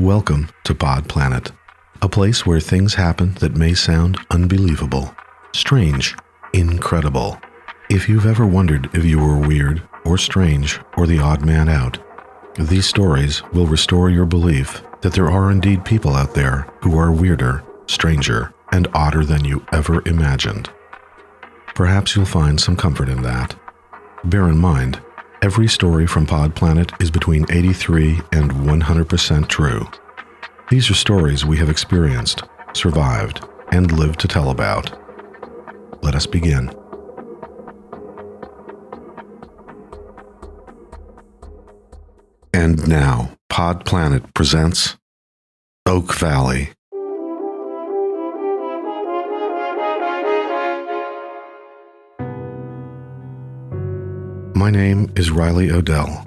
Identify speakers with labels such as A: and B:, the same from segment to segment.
A: Welcome to Pod Planet, a place where things happen that may sound unbelievable, strange, incredible. If you've ever wondered if you were weird or strange or the odd man out, these stories will restore your belief that there are indeed people out there who are weirder, stranger, and odder than you ever imagined. Perhaps you'll find some comfort in that. Bear in mind, every story from Pod Planet is between 83 and 100% true. These are stories we have experienced, survived, and lived to tell about. Let us begin. And now, Pod Planet presents Oak Valley. My name is Riley Odell.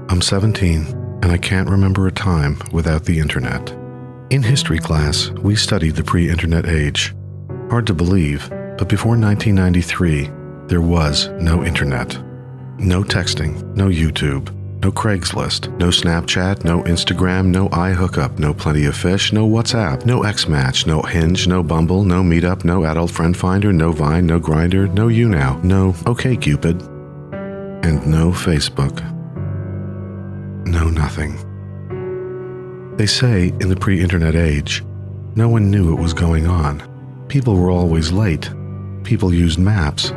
A: I'm 17, and I can't remember a time without the internet. In history class, we studied the pre-internet age. Hard to believe, but before 1993, there was no internet. No texting, no YouTube, no Craigslist, no Snapchat, no Instagram, no iHookup, no Plenty of Fish, no WhatsApp, no Xmatch, no Hinge, no Bumble, no Meetup, no Adult Friend Finder, no Vine, no Grindr, no YouNow, no OkCupid. And no Facebook. No nothing. They say in the pre-internet age, no one knew what was going on. People were always late. People used maps,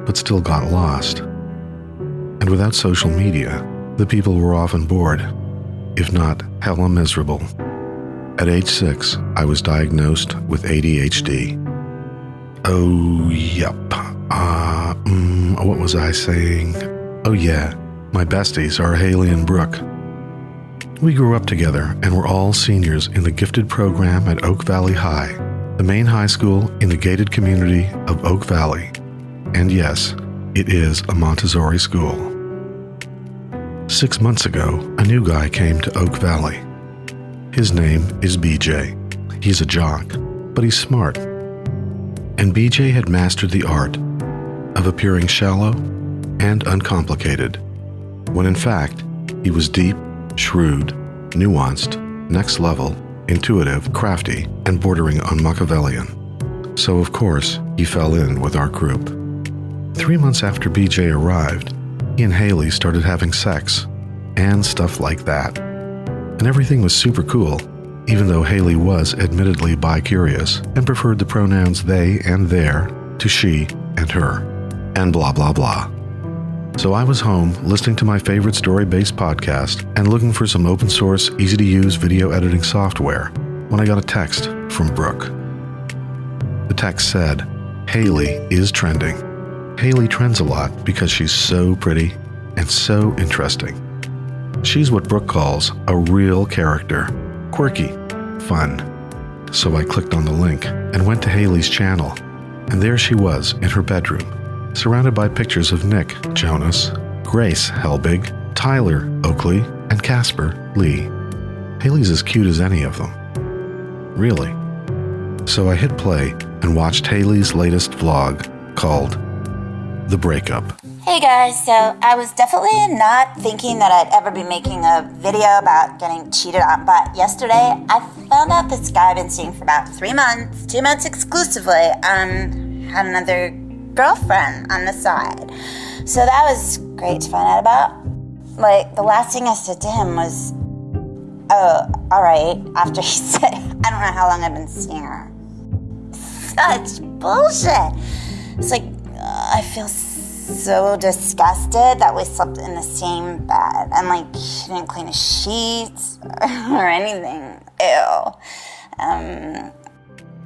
A: but still got lost. And without social media, the people were often bored, if not hella miserable. At age 6, I was diagnosed with ADHD. Oh, yep. What was I saying? Oh yeah, my besties are Haley and Brooke. We grew up together and were all seniors in the gifted program at Oak Valley High, the main high school in the gated community of Oak Valley. And yes, it is a Montessori school. 6 months ago, a new guy came to Oak Valley. His name is BJ. He's a jock, but he's smart. And BJ had mastered the art of appearing shallow and uncomplicated, when in fact, he was deep, shrewd, nuanced, next level, intuitive, crafty, and bordering on Machiavellian. So of course, he fell in with our group. 3 months after BJ arrived, he and Haley started having sex, and stuff like that. And everything was super cool, even though Haley was admittedly bi-curious and preferred the pronouns they and their to she and her, and blah blah blah. So I was home listening to my favorite story-based podcast and looking for some open-source, easy-to-use video editing software when I got a text from Brooke. The text said, "Haley is trending." Haley trends a lot because she's so pretty and so interesting. She's what Brooke calls a real character, quirky, fun. So I clicked on the link and went to Haley's channel, and there she was in her bedroom, surrounded by pictures of Nick Jonas, Grace Helbig, Tyler Oakley, and Casper Lee. Haley's as cute as any of them. Really. So I hit play and watched Haley's latest vlog called The Breakup.
B: Hey guys, so I was definitely not thinking that I'd ever be making a video about getting cheated on, but yesterday I found out this guy I've been seeing for about 3 months, 2 months exclusively, had another girlfriend on the side. So that was great to find out about. Like, the last thing I said to him was, "Oh, alright," after he said, "I don't know how long I've been seeing her." Such bullshit. It's like, I feel so disgusted that we slept in the same bed, and like, he didn't clean his sheets or anything. Ew.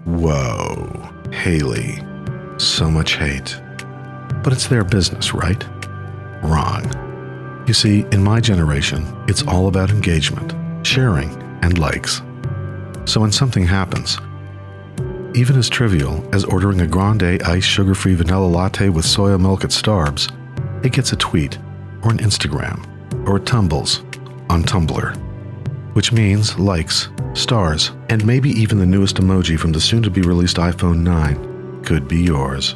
A: Whoa, Haley. So much hate. But it's their business, right? Wrong. You see, in my generation, it's all about engagement, sharing, and likes. So when something happens, even as trivial as ordering a grande iced sugar-free vanilla latte with soya milk at Starbucks, it gets a tweet, or an Instagram, or it tumbles on Tumblr. Which means likes, stars, and maybe even the newest emoji from the soon-to-be-released iPhone 9 could be yours.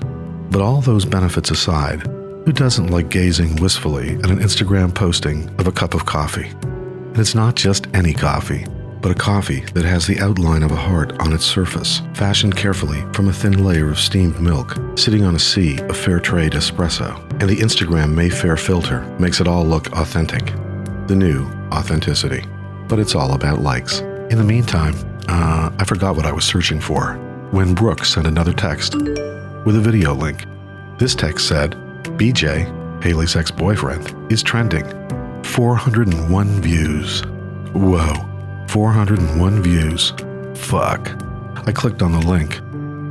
A: But all those benefits aside, who doesn't like gazing wistfully at an Instagram posting of a cup of coffee? And it's not just any coffee. but a coffee that has the outline of a heart on its surface, fashioned carefully from a thin layer of steamed milk, sitting on a sea of fair trade espresso. And the Instagram Mayfair filter makes it all look authentic. The new authenticity. But it's all about likes. In the meantime, I forgot what I was searching for when Brooke sent another text with a video link. This text said, BJ, Haley's ex-boyfriend, is trending. 401 views. Whoa, 401 views. Fuck. I clicked on the link.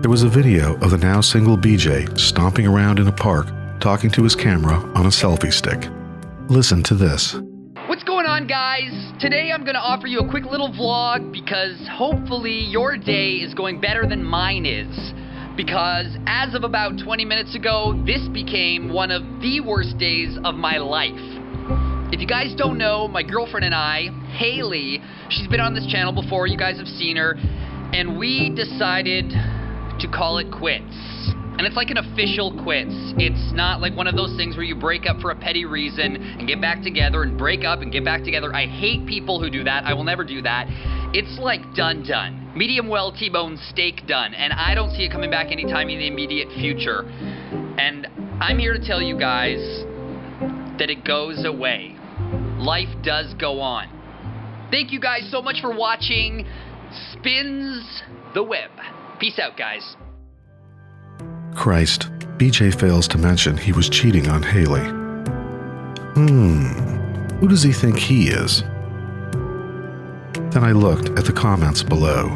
A: There was a video of the now single BJ stomping around in a park, talking to his camera on a selfie stick. Listen to this.
C: What's going on, guys? Today I'm going to offer you a quick little vlog because hopefully your day is going better than mine is. Because as of about 20 minutes ago, this became one of the worst days of my life. If you guys don't know, my girlfriend and I, Haley, she's been on this channel before, you guys have seen her, and we decided to call it quits. And it's like an official quits. It's not like one of those things where you break up for a petty reason and get back together and break up and get back together. I hate people who do that. I will never do that. It's like done. Medium well T-bone steak done. And I don't see it coming back anytime in the immediate future. And I'm here to tell you guys that it goes away. Life does go on. Thank you guys so much for watching Spins the Web. Peace out, guys.
A: Christ, BJ fails to mention he was cheating on Haley. Who does he think he is? Then I looked at the comments below.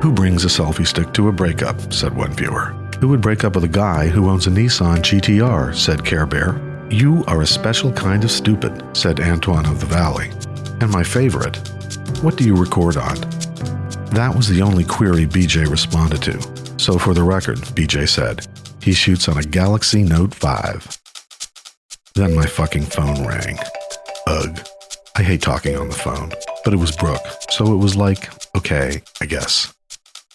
A: Who brings a selfie stick to a breakup, said one viewer. Who would break up with a guy who owns a Nissan GTR, said Care Bear. You are a special kind of stupid, said Antoine of the Valley. And my favorite, what do you record on? That was the only query BJ responded to. So for the record, BJ said, he shoots on a Galaxy Note 5. Then my fucking phone rang. Ugh. I hate talking on the phone, but it was Brooke, so it was like, okay, I guess.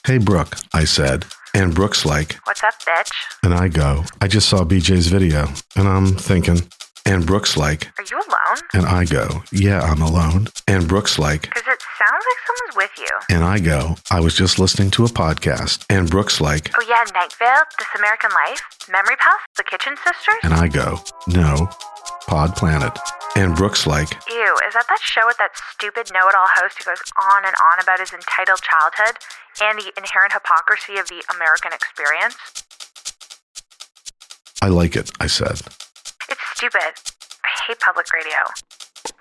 A: Hey Brooke, I said, and Brooke's like,
D: what's up, bitch?
A: And I go, I just saw BJ's video, and I'm thinking, and Brooke's like,
D: are you alone?
A: And I go, yeah, I'm alone. And Brooke's like,
D: because it sounds like someone's with you.
A: And I go, I was just listening to a podcast. And Brooke's like,
D: oh yeah, Night Vale, This American Life, Memory Palace, The Kitchen Sisters?
A: And I go, no, Pod Planet. And Brooke's like,
D: ew, is that show with that stupid know-it-all host who goes on and on about his entitled childhood and the inherent hypocrisy of the American experience?
A: I like it, I said.
D: It's stupid. I hate public radio.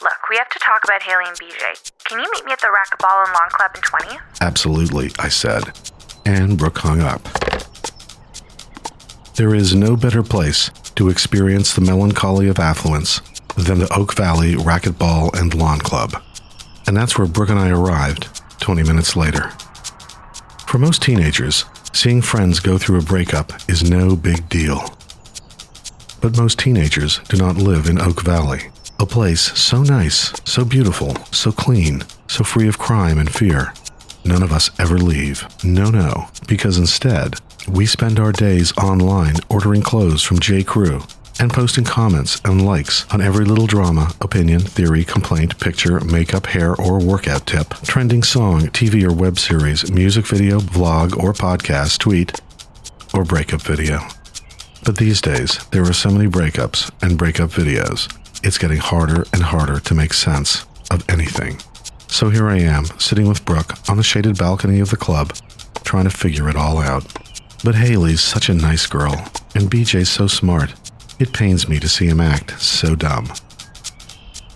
D: Look, we have to talk about Haley and BJ. Can you meet me at the Racquetball and Lawn Club in 20?
A: Absolutely, I said. And Brooke hung up. There is no better place to experience the melancholy of affluence than the Oak Valley Racquetball and Lawn Club. And that's where Brooke and I arrived 20 minutes later. For most teenagers, seeing friends go through a breakup is no big deal. But most teenagers do not live in Oak Valley, a place so nice, so beautiful, so clean, so free of crime and fear. None of us ever leave. No, because instead, we spend our days online ordering clothes from J.Crew and posting comments and likes on every little drama, opinion, theory, complaint, picture, makeup, hair, or workout tip, trending song, TV or web series, music video, vlog or podcast, tweet, or breakup video. But these days, there are so many breakups and breakup videos, it's getting harder and harder to make sense of anything. So here I am, sitting with Brooke on the shaded balcony of the club, trying to figure it all out. But Haley's such a nice girl, and BJ's so smart. It pains me to see him act so dumb.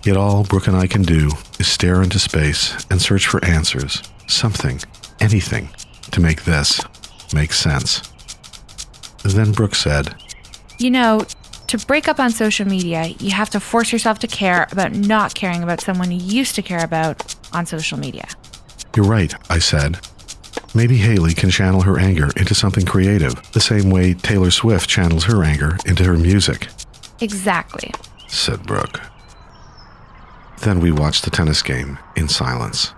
A: Yet all Brooke and I can do is stare into space and search for answers, something, anything, to make this make sense. Then Brooke said,
E: you know, to break up on social media, you have to force yourself to care about not caring about someone you used to care about on social media.
A: You're right, I said. Maybe Haley can channel her anger into something creative, the same way Taylor Swift channels her anger into her music.
E: Exactly,
A: said Brooke. Then we watched the tennis game in silence.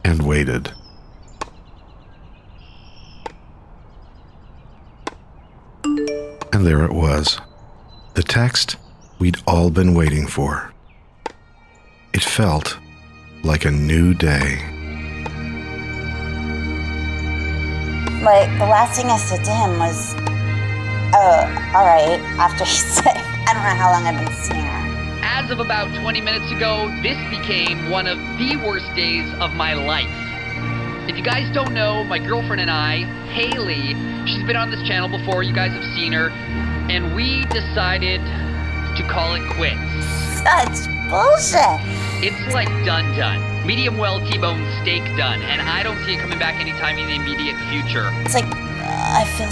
A: And waited. And there it was. The text we'd all been waiting for. It felt like a new day.
B: Like, the last thing I said to him was, "Oh, alright," after he said, "I don't know how long I've been seeing her."
C: As of about 20 minutes ago, this became one of the worst days of my life. If you guys don't know, my girlfriend and I, Haley, she's been on this channel before, you guys have seen her, and we decided to call it quits.
B: Such bullshit.
C: It's like done. Medium well T-bone steak done, and I don't see it coming back anytime in the immediate future.
B: It's like, I feel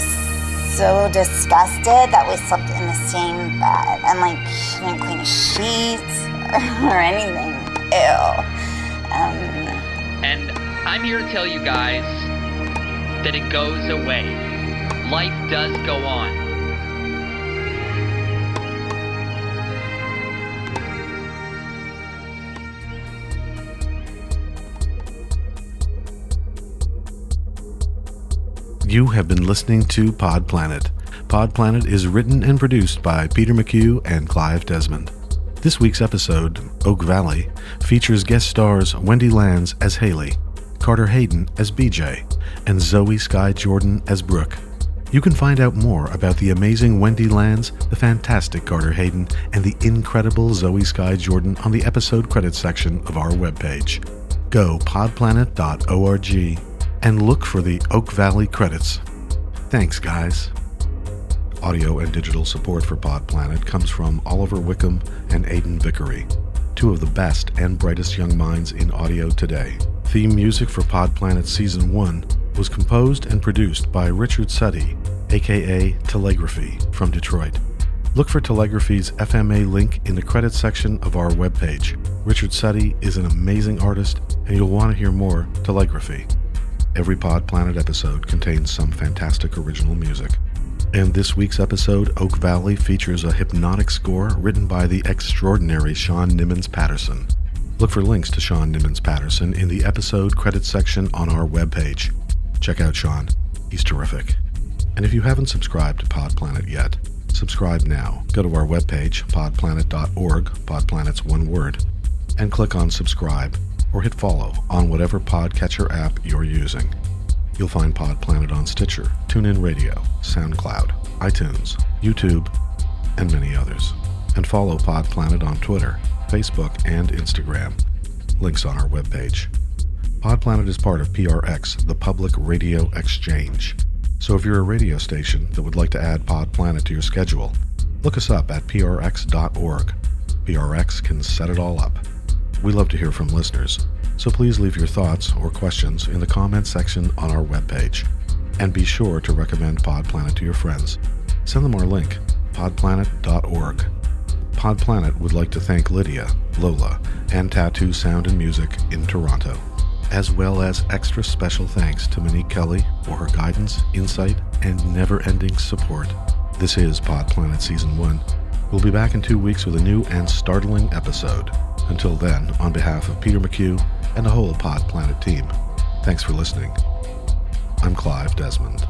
B: so disgusted that we slept in the same bed, and like, she didn't clean the sheets or anything. Ew.
C: And I'm here to tell you guys that it goes away. Life does go on.
A: You have been listening to Pod Planet. Pod Planet is written and produced by Peter McHugh and Clive Desmond. This week's episode, Oak Valley, features guest stars Wendy Lands as Haley, Carter Hayden as BJ, and Zoe Sky Jordan as Brooke. You can find out more about the amazing Wendy Lands, the fantastic Carter Hayden, and the incredible Zoe Sky Jordan on the episode credits section of our webpage. Go podplanet.org and look for the Oak Valley credits. Thanks, guys. Audio and digital support for Pod Planet comes from Oliver Wickham and Aidan Vickery, two of the best and brightest young minds in audio today. Theme music for Pod Planet Season 1 was composed and produced by Richard Suddy, aka Telegraphy, from Detroit. Look for Telegraphy's FMA link in the credits section of our webpage. Richard Suddy is an amazing artist, and you'll want to hear more Telegraphy. Every Pod Planet episode contains some fantastic original music. And this week's episode, Oak Valley, features a hypnotic score written by the extraordinary Sean Nimmons Patterson. Look for links to Sean Nimmons Patterson in the episode credits section on our webpage. Check out Sean. He's terrific. And if you haven't subscribed to Pod Planet yet, subscribe now. Go to our webpage, podplanet.org, Podplanet's one word, and click on subscribe, or hit follow on whatever podcatcher app you're using. You'll find Pod Planet on Stitcher, TuneIn Radio, SoundCloud, iTunes, YouTube, and many others. And follow Pod Planet on Twitter, Facebook, and Instagram. Links on our webpage. Pod Planet is part of PRX, the Public Radio Exchange. So if you're a radio station that would like to add Pod Planet to your schedule, look us up at prx.org. PRX can set it all up. We love to hear from listeners, so please leave your thoughts or questions in the comments section on our webpage. And be sure to recommend Pod Planet to your friends. Send them our link, podplanet.org. Pod Planet would like to thank Lydia, Lola, and Tattoo Sound and Music in Toronto, as well as extra special thanks to Monique Kelly for her guidance, insight, and never-ending support. This is Pod Planet Season 1. We'll be back in 2 weeks with a new and startling episode. Until then, on behalf of Peter McHugh and the whole Pod Planet team, thanks for listening. I'm Clive Desmond.